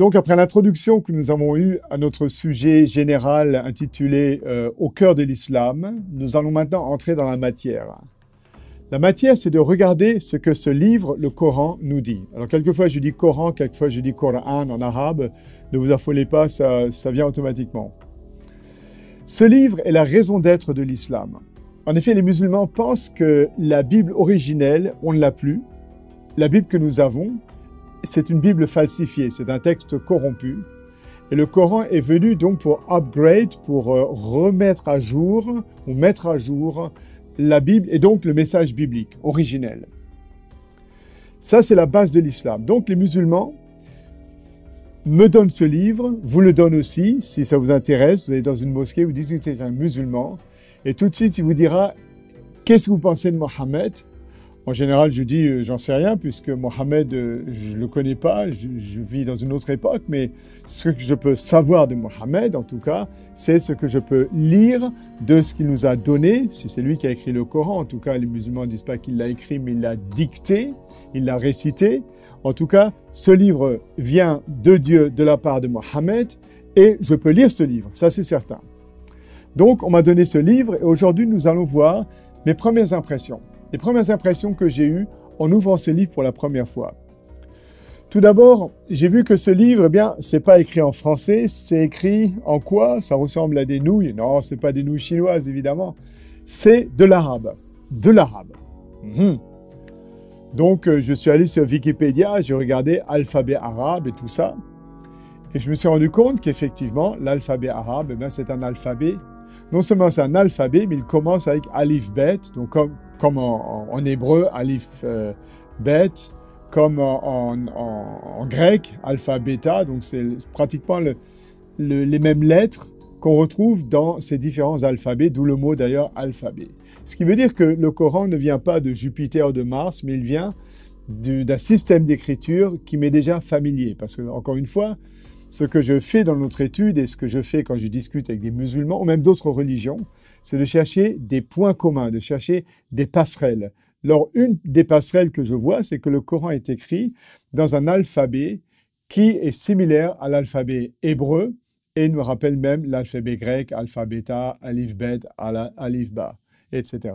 Donc, après l'introduction que nous avons eue à notre sujet général intitulé « Au cœur de l'islam », nous allons maintenant entrer dans la matière. La matière, c'est de regarder ce que ce livre, le Coran, nous dit. Alors, quelquefois, je dis Coran, quelquefois, je dis Coran en arabe. Ne vous affolez pas, ça vient automatiquement. Ce livre est la raison d'être de l'islam. En effet, les musulmans pensent que la Bible originelle, on ne l'a plus. La Bible que nous avons, c'est une Bible falsifiée, c'est un texte corrompu. Et le Coran est venu donc pour upgrade, pour remettre à jour ou mettre à jour la Bible et donc le message biblique originel. Ça, c'est la base de l'islam. Donc les musulmans me donnent ce livre, vous le donnent aussi, si ça vous intéresse, vous allez dans une mosquée, vous discutez avec un musulman, et tout de suite, il vous dira « Qu'est-ce que vous pensez de Mohammed ?» En général, je dis j'en sais rien puisque Mohammed, je le connais pas, je vis dans une autre époque, mais ce que je peux savoir de Mohammed, en tout cas, c'est ce que je peux lire de ce qu'il nous a donné. Si c'est lui qui a écrit le Coran, en tout cas, les musulmans ne disent pas qu'il l'a écrit, mais il l'a dicté, il l'a récité. En tout cas, ce livre vient de Dieu de la part de Mohammed et je peux lire ce livre, ça c'est certain. Donc, on m'a donné ce livre et aujourd'hui, nous allons voir mes premières impressions. Les premières impressions que j'ai eues en ouvrant ce livre pour la première fois. Tout d'abord, j'ai vu que ce livre, eh bien, c'est pas écrit en français, c'est écrit en quoi? Ça ressemble à des nouilles. Non, c'est pas des nouilles chinoises, évidemment. C'est de l'arabe. De l'arabe. Donc, je suis allé sur Wikipédia, j'ai regardé alphabet arabe et tout ça. Et je me suis rendu compte qu'effectivement, l'alphabet arabe, eh bien, c'est un alphabet. Non seulement c'est un alphabet, mais il commence avec alif bet, donc comme en hébreu, alif bet, comme en grec, alpha beta, donc c'est pratiquement les mêmes lettres qu'on retrouve dans ces différents alphabets, d'où le mot d'ailleurs alphabet. Ce qui veut dire que le Coran ne vient pas de Jupiter ou de Mars, mais il vient d'un système d'écriture qui m'est déjà familier. Parce que, encore une fois, ce que je fais dans notre étude et ce que je fais quand je discute avec des musulmans ou même d'autres religions, c'est de chercher des points communs, de chercher des passerelles. Alors, une des passerelles que je vois, c'est que le Coran est écrit dans un alphabet qui est similaire à l'alphabet hébreu et nous rappelle même l'alphabet grec, alpha beta, alif bet, alif ba, etc.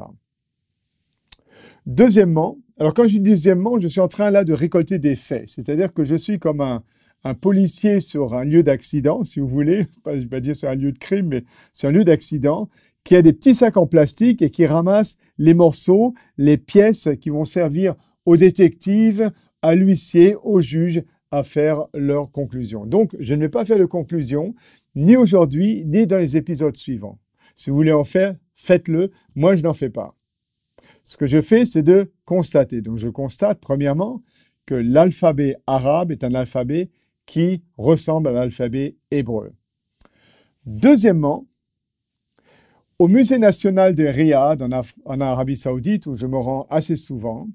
Deuxièmement, alors quand je dis deuxièmement, je suis en train là de récolter des faits, c'est-à-dire que je suis comme un policier sur un lieu d'accident, si vous voulez, je ne vais pas dire sur un lieu de crime, mais sur un lieu d'accident, qui a des petits sacs en plastique et qui ramasse les morceaux, les pièces qui vont servir aux détectives, à l'huissier, aux juges à faire leurs conclusions. Donc, je ne vais pas faire de conclusion, ni aujourd'hui, ni dans les épisodes suivants. Si vous voulez en faire, faites-le. Moi, je n'en fais pas. Ce que je fais, c'est de constater. Donc, je constate, premièrement, que l'alphabet arabe est un alphabet qui ressemble à l'alphabet hébreu. Deuxièmement, au Musée national de Riyad, en Arabie Saoudite, où je me rends assez souvent,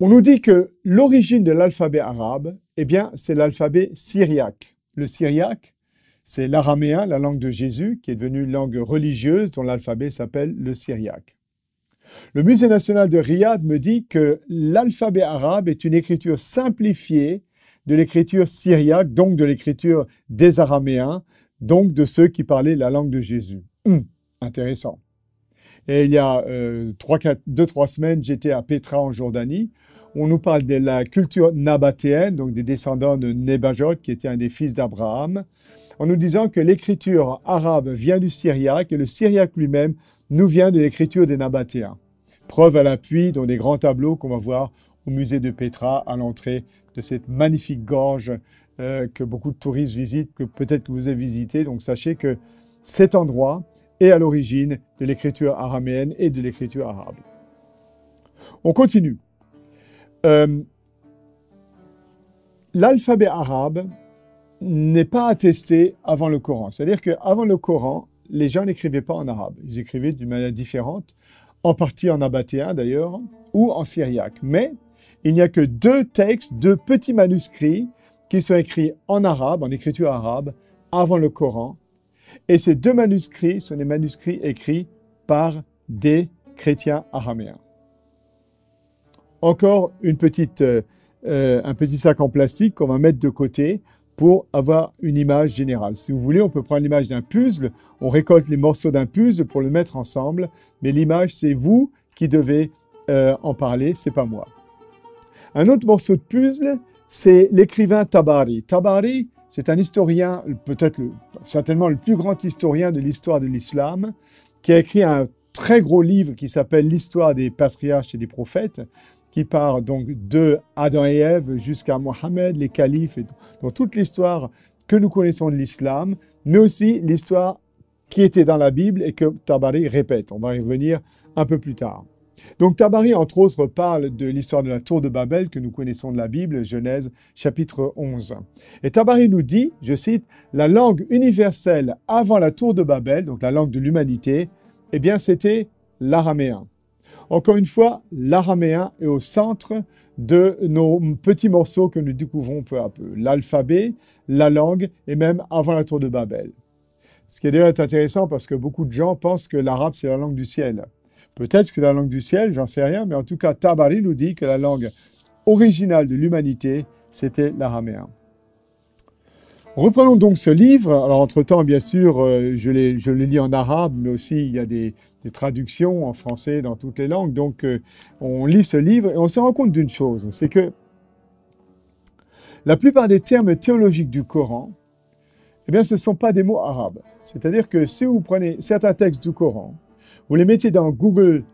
on nous dit que l'origine de l'alphabet arabe, eh bien, c'est l'alphabet syriaque. Le syriaque, c'est l'araméen, la langue de Jésus, qui est devenue une langue religieuse dont l'alphabet s'appelle le syriaque. Le Musée national de Riyad me dit que l'alphabet arabe est une écriture simplifiée de l'écriture syriaque, donc de l'écriture des Araméens, donc de ceux qui parlaient la langue de Jésus. Intéressant. Et il y a 2-3 semaines, j'étais à Petra en Jordanie. On nous parle de la culture nabatéenne, donc des descendants de Nebajot, qui était un des fils d'Abraham, en nous disant que l'écriture arabe vient du syriaque et le syriaque lui-même nous vient de l'écriture des Nabatéens. Preuve à l'appui dans des grands tableaux qu'on va voir au musée de Petra à l'entrée de cette magnifique gorge que beaucoup de touristes visitent, que peut-être que vous avez visité. Donc sachez que cet endroit est à l'origine de l'écriture araméenne et de l'écriture arabe. On continue. L'alphabet arabe n'est pas attesté avant le Coran. C'est-à-dire qu'avant le Coran, les gens n'écrivaient pas en arabe. Ils écrivaient d'une manière différente, en partie en nabatéen d'ailleurs, ou en syriaque. Mais il n'y a que 2 textes, 2 petits manuscrits qui sont écrits en arabe, en écriture arabe, avant le Coran. Et ces 2 manuscrits sont des manuscrits écrits par des chrétiens araméens. Encore une petite un petit sac en plastique qu'on va mettre de côté pour avoir une image générale. Si vous voulez, on peut prendre l'image d'un puzzle, on récolte les morceaux d'un puzzle pour le mettre ensemble, mais l'image, c'est vous qui devez en parler, c'est pas moi. Un autre morceau de puzzle, c'est l'écrivain Tabari. Tabari, c'est un historien, certainement le plus grand historien de l'histoire de l'islam, qui a écrit un très gros livre qui s'appelle l'histoire des patriarches et des prophètes, qui part donc de Adam et Ève jusqu'à Mohammed, les califes, et donc toute l'histoire que nous connaissons de l'islam, mais aussi l'histoire qui était dans la Bible et que Tabari répète. On va y revenir un peu plus tard. Donc Tabari, entre autres, parle de l'histoire de la tour de Babel que nous connaissons de la Bible, Genèse chapitre 11. Et Tabari nous dit, je cite, « La langue universelle avant la tour de Babel, donc la langue de l'humanité, eh bien c'était l'araméen. » Encore une fois, l'araméen est au centre de nos petits morceaux que nous découvrons peu à peu. L'alphabet, la langue et même avant la tour de Babel. Ce qui est d'ailleurs intéressant parce que beaucoup de gens pensent que l'arabe c'est la langue du ciel. Peut-être que c'est la langue du ciel, j'en sais rien, mais en tout cas Tabari nous dit que la langue originale de l'humanité c'était l'araméen. Reprenons donc ce livre. Alors, entre-temps, bien sûr, je le lis en arabe, mais aussi il y a des traductions en français dans toutes les langues. Donc, on lit ce livre et on se rend compte d'une chose, c'est que la plupart des termes théologiques du Coran, eh bien, ce ne sont pas des mots arabes. C'est-à-dire que si vous prenez certains textes du Coran, vous les mettez dans Google,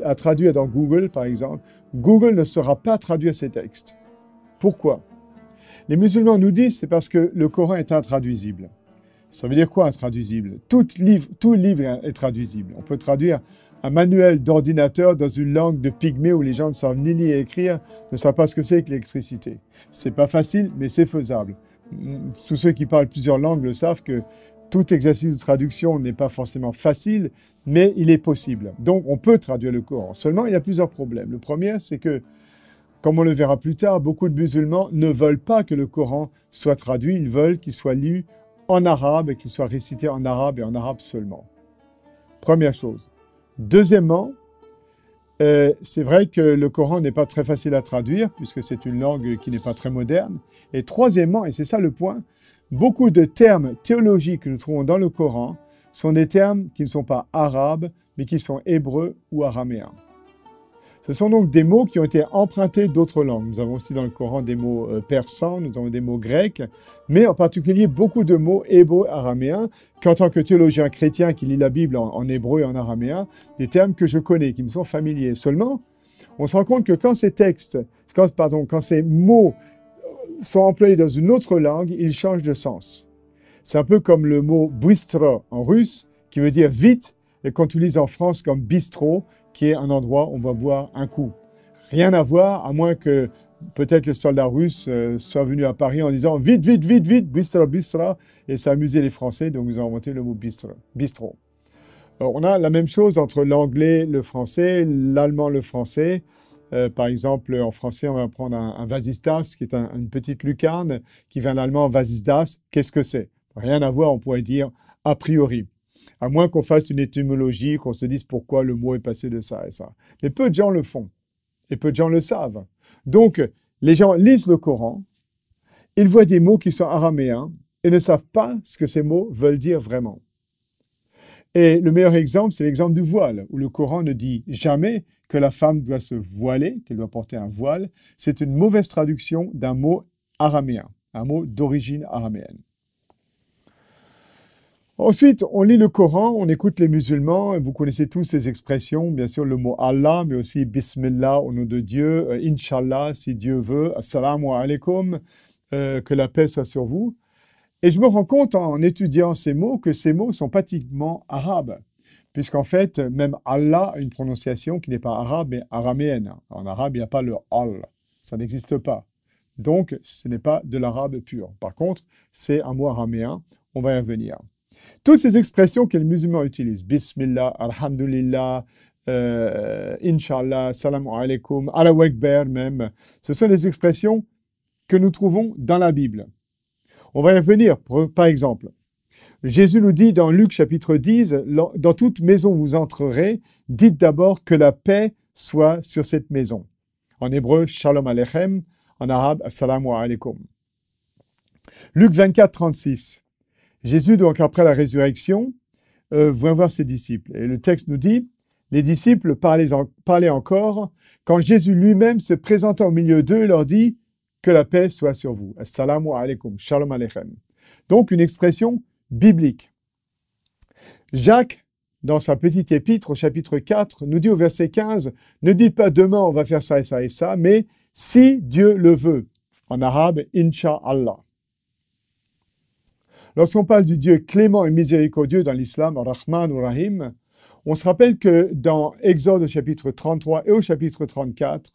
à traduire dans Google, par exemple, Google ne saura pas traduire ces textes. Pourquoi ? Les musulmans nous disent c'est parce que le Coran est intraduisible. Ça veut dire quoi intraduisible? Tout livre est traduisible. On peut traduire un manuel d'ordinateur dans une langue de pygmée où les gens ne savent ni lire et écrire, ne savent pas ce que c'est que l'électricité. C'est pas facile, mais c'est faisable. Tous ceux qui parlent plusieurs langues le savent que tout exercice de traduction n'est pas forcément facile, mais il est possible. Donc on peut traduire le Coran. Seulement, il y a plusieurs problèmes. Le premier, c'est que comme on le verra plus tard, beaucoup de musulmans ne veulent pas que le Coran soit traduit, ils veulent qu'il soit lu en arabe et qu'il soit récité en arabe et en arabe seulement. Première chose. Deuxièmement, c'est vrai que le Coran n'est pas très facile à traduire puisque c'est une langue qui n'est pas très moderne. Et troisièmement, et c'est ça le point, beaucoup de termes théologiques que nous trouvons dans le Coran sont des termes qui ne sont pas arabes, mais qui sont hébreux ou araméens. Ce sont donc des mots qui ont été empruntés d'autres langues. Nous avons aussi dans le Coran des mots persans, nous avons des mots grecs, mais en particulier beaucoup de mots hébreux araméens, qu'en tant que théologien chrétien qui lit la Bible en hébreu et en araméen, des termes que je connais, qui me sont familiers. Seulement, on se rend compte que quand ces mots sont employés dans une autre langue, ils changent de sens. C'est un peu comme le mot «bystro» en russe, qui veut dire vite, et qu'on utilise en France comme bistrot, qui est un endroit où on va boire un coup. Rien à voir, à moins que peut-être le soldat russe soit venu à Paris en disant « vite, vite, vite, vite, bistro, bistro », et ça a amusé les Français, donc ils ont inventé le mot bistrot. Alors, on a la même chose entre l'anglais, le français, l'allemand, le français. Par exemple, en français, on va prendre un vasistas, qui est une petite lucarne, qui vient de l'allemand vasisdas. Qu'est-ce que c'est? Rien à voir, on pourrait dire a priori. À moins qu'on fasse une étymologie, qu'on se dise pourquoi le mot est passé de ça et ça. Mais peu de gens le font. Et peu de gens le savent. Donc, les gens lisent le Coran, ils voient des mots qui sont araméens et ne savent pas ce que ces mots veulent dire vraiment. Et le meilleur exemple, c'est l'exemple du voile, où le Coran ne dit jamais que la femme doit se voiler, qu'elle doit porter un voile. C'est une mauvaise traduction d'un mot araméen, un mot d'origine araméenne. Ensuite, on lit le Coran, on écoute les musulmans, et vous connaissez tous ces expressions, bien sûr le mot Allah, mais aussi Bismillah au nom de Dieu, Inch'Allah si Dieu veut, Assalamu alaikum, que la paix soit sur vous. Et je me rends compte en étudiant ces mots que ces mots sont pratiquement arabes, puisqu'en fait, même Allah a une prononciation qui n'est pas arabe, mais araméenne. En arabe, il n'y a pas le al, ça n'existe pas. Donc, ce n'est pas de l'arabe pur. Par contre, c'est un mot araméen, on va y revenir. Toutes ces expressions que les musulmans utilisent, Bismillah, Alhamdulillah, Inch'Allah, Salam alaikum, Allahu Akbar même, ce sont des expressions que nous trouvons dans la Bible. On va y revenir, par exemple. Jésus nous dit dans Luc chapitre 10, « Dans toute maison où vous entrerez, dites d'abord que la paix soit sur cette maison. » En hébreu, Shalom Aleichem. En arabe, assalamu alaikum. Luc 24, 36. Jésus, donc après la résurrection, vient voir ses disciples. Et le texte nous dit, les disciples parlaient encore, quand Jésus lui-même se présenta au milieu d'eux, leur dit, que la paix soit sur vous. Assalamu alaikum, shalom aleichem. Donc une expression biblique. Jacques, dans sa petite épître au chapitre 4, nous dit au verset 15, ne dites pas demain on va faire ça et ça et ça, mais si Dieu le veut. En arabe, Inch'Allah. Lorsqu'on parle du Dieu clément et miséricordieux dans l'islam, Rahman ou Rahim, on se rappelle que dans Exode au chapitre 33 et au chapitre 34,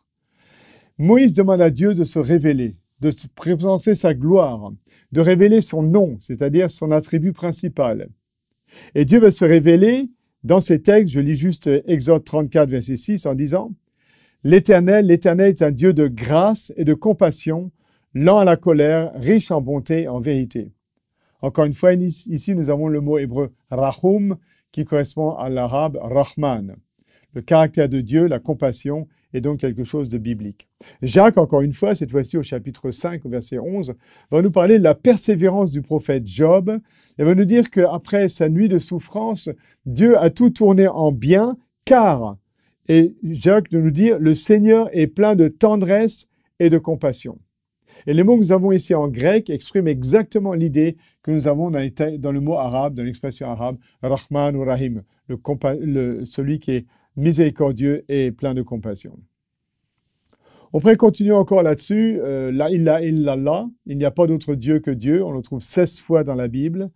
Moïse demande à Dieu de se révéler, de se présenter sa gloire, de révéler son nom, c'est-à-dire son attribut principal. Et Dieu va se révéler dans ces textes, je lis juste Exode 34, verset 6, en disant « L'Éternel est un Dieu de grâce et de compassion, lent à la colère, riche en bonté et en vérité. » Encore une fois, ici, nous avons le mot hébreu « Rahum » qui correspond à l'arabe « Rahman ». Le caractère de Dieu, la compassion, est donc quelque chose de biblique. Jacques, encore une fois, cette fois-ci au chapitre 5, au verset 11, va nous parler de la persévérance du prophète Job et va nous dire qu'après sa nuit de souffrance, Dieu a tout tourné en bien, car, et Jacques de nous dire, le Seigneur est plein de tendresse et de compassion. Et les mots que nous avons ici en grec expriment exactement l'idée que nous avons dans le mot arabe, dans l'expression arabe, Rahman ou Rahim, celui qui est miséricordieux et plein de compassion. On pourrait continuer encore là-dessus. La ilaha illallah, il n'y a pas d'autre Dieu que Dieu. On le trouve 16 fois dans la Bible.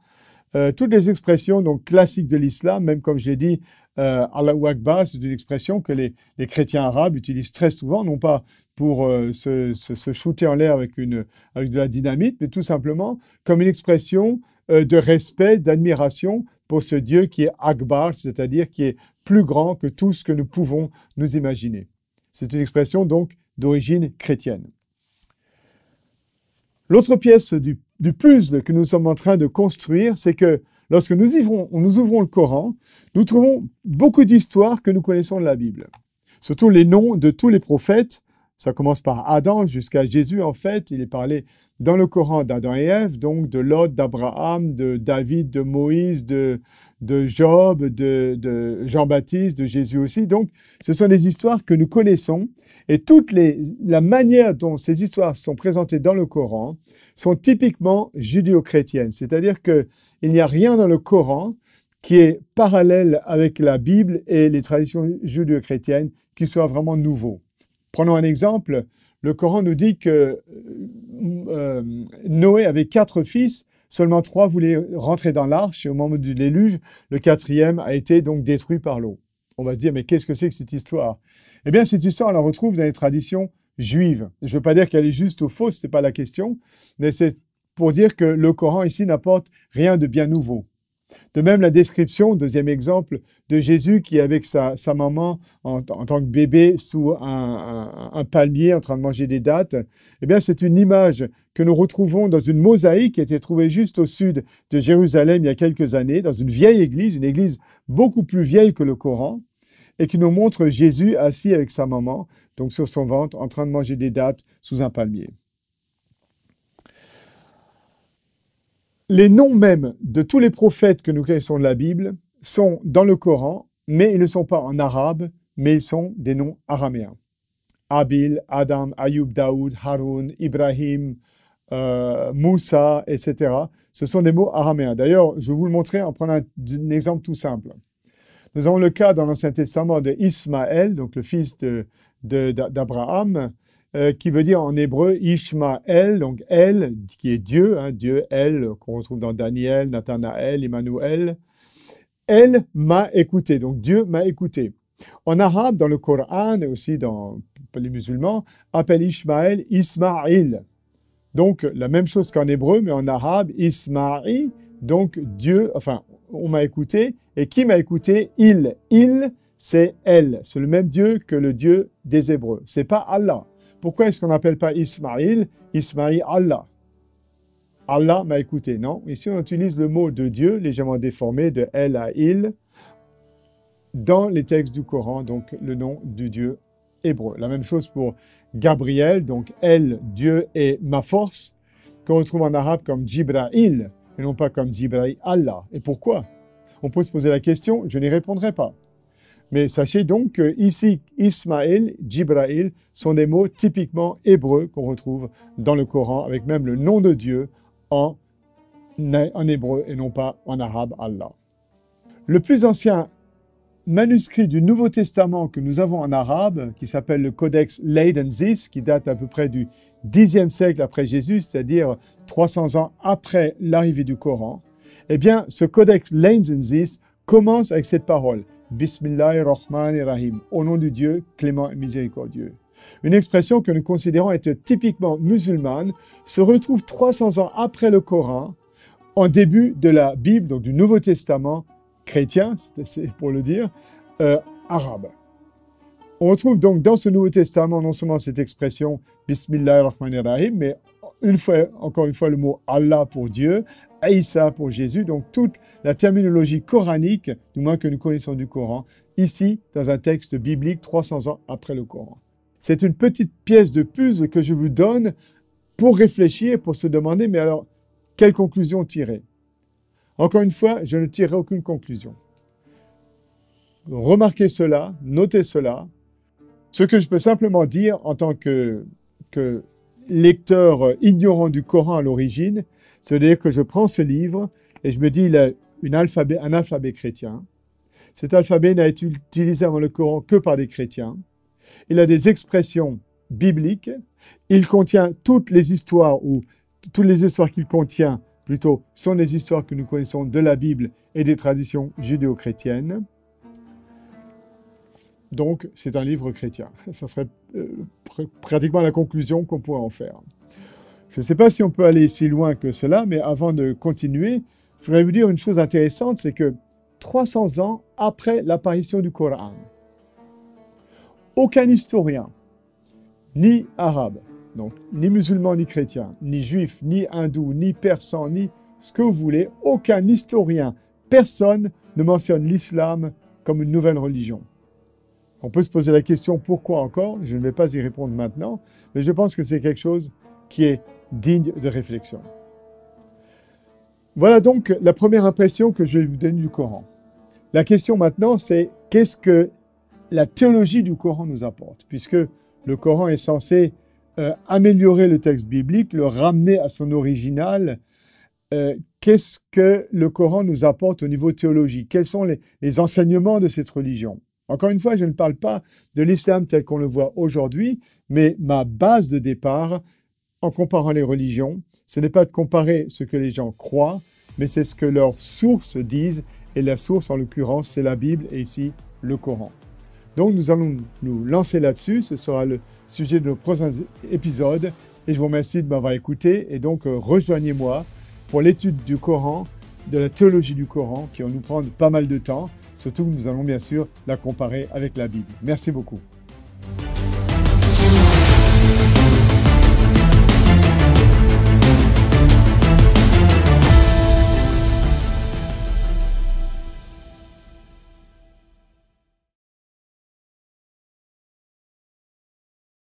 Toutes les expressions donc classiques de l'islam, même comme je l'ai dit, Allahu Akbar, c'est une expression que les chrétiens arabes utilisent très souvent, non pas pour se shooter en l'air avec de la dynamite, mais tout simplement comme une expression de respect, d'admiration pour ce Dieu qui est Akbar, c'est-à-dire qui est plus grand que tout ce que nous pouvons nous imaginer. C'est une expression donc d'origine chrétienne. L'autre pièce du puzzle que nous sommes en train de construire, c'est que lorsque nous ouvrons le Coran, nous trouvons beaucoup d'histoires que nous connaissons de la Bible. Surtout les noms de tous les prophètes. Ça commence par Adam jusqu'à Jésus, en fait. Il est parlé dans le Coran d'Adam et Ève, donc de Lot, d'Abraham, de David, de Moïse, de Job, de Jean-Baptiste, de Jésus aussi. Donc, ce sont des histoires que nous connaissons et la manière dont ces histoires sont présentées dans le Coran sont typiquement judéo-chrétiennes. C'est-à-dire qu'il n'y a rien dans le Coran qui est parallèle avec la Bible et les traditions judéo-chrétiennes qui soit vraiment nouveau. Prenons un exemple. Le Coran nous dit que Noé avait 4 fils, seulement 3 voulaient rentrer dans l'arche et au moment du déluge, le 4e a été donc détruit par l'eau. On va se dire, mais qu'est-ce que c'est que cette histoire? Eh bien, cette histoire, on la retrouve dans les traditions juives. Je ne veux pas dire qu'elle est juste ou fausse, ce n'est pas la question, mais c'est pour dire que le Coran ici n'apporte rien de bien nouveau. De même, la description, deuxième exemple, de Jésus qui est avec sa maman en tant que bébé sous un palmier en train de manger des dattes, eh bien, c'est une image que nous retrouvons dans une mosaïque qui a été trouvée juste au sud de Jérusalem il y a quelques années, dans une vieille église, une église beaucoup plus vieille que le Coran, et qui nous montre Jésus assis avec sa maman, donc sur son ventre, en train de manger des dattes sous un palmier. Les noms même de tous les prophètes que nous connaissons de la Bible sont dans le Coran, mais ils ne sont pas en arabe, mais ils sont des noms araméens. Abil, Adam, Ayoub, Daoud, Haroun, Ibrahim, Moussa, etc. Ce sont des mots araméens. D'ailleurs, je vais vous le montrer en prenant un exemple tout simple. Nous avons le cas dans l'Ancien Testament de Ismaël, donc le fils d'Abraham, qui veut dire en hébreu Ishmaël, donc El, qui est Dieu, Dieu El, qu'on retrouve dans Daniel, Nathanaël, Emmanuel. El m'a écouté, donc Dieu m'a écouté. En arabe, dans le Coran et aussi dans les musulmans, appelle Ishmaël Ismaïl. Donc la même chose qu'en hébreu, mais en arabe, Ismaïl, donc Dieu, enfin, on m'a écouté. Et qui m'a écouté? Il, c'est El. C'est le même Dieu que le Dieu des Hébreux. C'est pas Allah. Pourquoi est-ce qu'on n'appelle pas Ismaïl Allah? Allah m'a écouté, non? Ici, on utilise le mot de Dieu, légèrement déformé, de El à Il, dans les textes du Coran, donc le nom du Dieu hébreu. La même chose pour Gabriel, donc El, Dieu, et ma force, qu'on retrouve en arabe comme Jibra'il, et non pas comme Jibra'il Allah. Et pourquoi? On peut se poser la question, je n'y répondrai pas. Mais sachez donc que ici, Ismaël, Jibra'il sont des mots typiquement hébreux qu'on retrouve dans le Coran, avec même le nom de Dieu en hébreu et non pas en arabe, Allah. Le plus ancien manuscrit du Nouveau Testament que nous avons en arabe, qui s'appelle le Codex Leiden-Zis, qui date à peu près du Xe siècle après Jésus, c'est-à-dire 300 ans après l'arrivée du Coran, eh bien, ce Codex Leiden-Zis commence avec cette parole « Bismillahirrahmanirrahim » au nom du Dieu clément et miséricordieux. Une expression que nous considérons être typiquement musulmane se retrouve 300 ans après le Coran, en début de la Bible, donc du Nouveau Testament chrétien, c'est pour le dire, arabe. On retrouve donc dans ce Nouveau Testament non seulement cette expression « Bismillahirrahmanirrahim », mais encore une fois le mot « Allah » pour Dieu, « Isa » pour Jésus, donc toute la terminologie coranique, du moins que nous connaissons du Coran, ici dans un texte biblique 300 ans après le Coran. C'est une petite pièce de puzzle que je vous donne pour réfléchir, pour se demander, mais alors, quelle conclusion tirer? Encore une fois, je ne tirerai aucune conclusion. Remarquez cela, notez cela. Ce que je peux simplement dire en tant que lecteur ignorant du Coran à l'origine, c'est-à-dire que je prends ce livre et je me dis il a un alphabet chrétien. Cet alphabet n'a été utilisé avant le Coran que par des chrétiens. Il a des expressions bibliques. Il contient toutes les histoires qu'il contient, plutôt, sont des histoires que nous connaissons de la Bible et des traditions judéo-chrétiennes. Donc, c'est un livre chrétien. Ça serait pratiquement la conclusion qu'on pourrait en faire. Je ne sais pas si on peut aller si loin que cela, mais avant de continuer, je voudrais vous dire une chose intéressante, c'est que 300 ans après l'apparition du Coran, aucun historien, ni arabe, donc ni musulman ni chrétien, ni juif, ni hindou, ni persan, ni ce que vous voulez, aucun historien, personne ne mentionne l'islam comme une nouvelle religion. On peut se poser la question pourquoi encore, je ne vais pas y répondre maintenant, mais je pense que c'est quelque chose qui est digne de réflexion. Voilà donc la première impression que je vais vous donner du Coran. La question maintenant, c'est qu'est-ce que la théologie du Coran nous apporte, puisque le Coran est censé améliorer le texte biblique, le ramener à son original. Qu'est-ce que le Coran nous apporte au niveau théologique? Quels sont les enseignements de cette religion? Encore une fois, je ne parle pas de l'islam tel qu'on le voit aujourd'hui, mais ma base de départ, en comparant les religions, ce n'est pas de comparer ce que les gens croient, mais c'est ce que leurs sources disent, et la source, en l'occurrence, c'est la Bible, et ici, le Coran. Donc, nous allons nous lancer là-dessus, ce sera le sujet de nos prochains épisodes, et je vous remercie de m'avoir écouté, et donc rejoignez-moi pour l'étude du Coran, de la théologie du Coran, qui va nous prendre pas mal de temps, surtout que nous allons bien sûr la comparer avec la Bible. Merci beaucoup.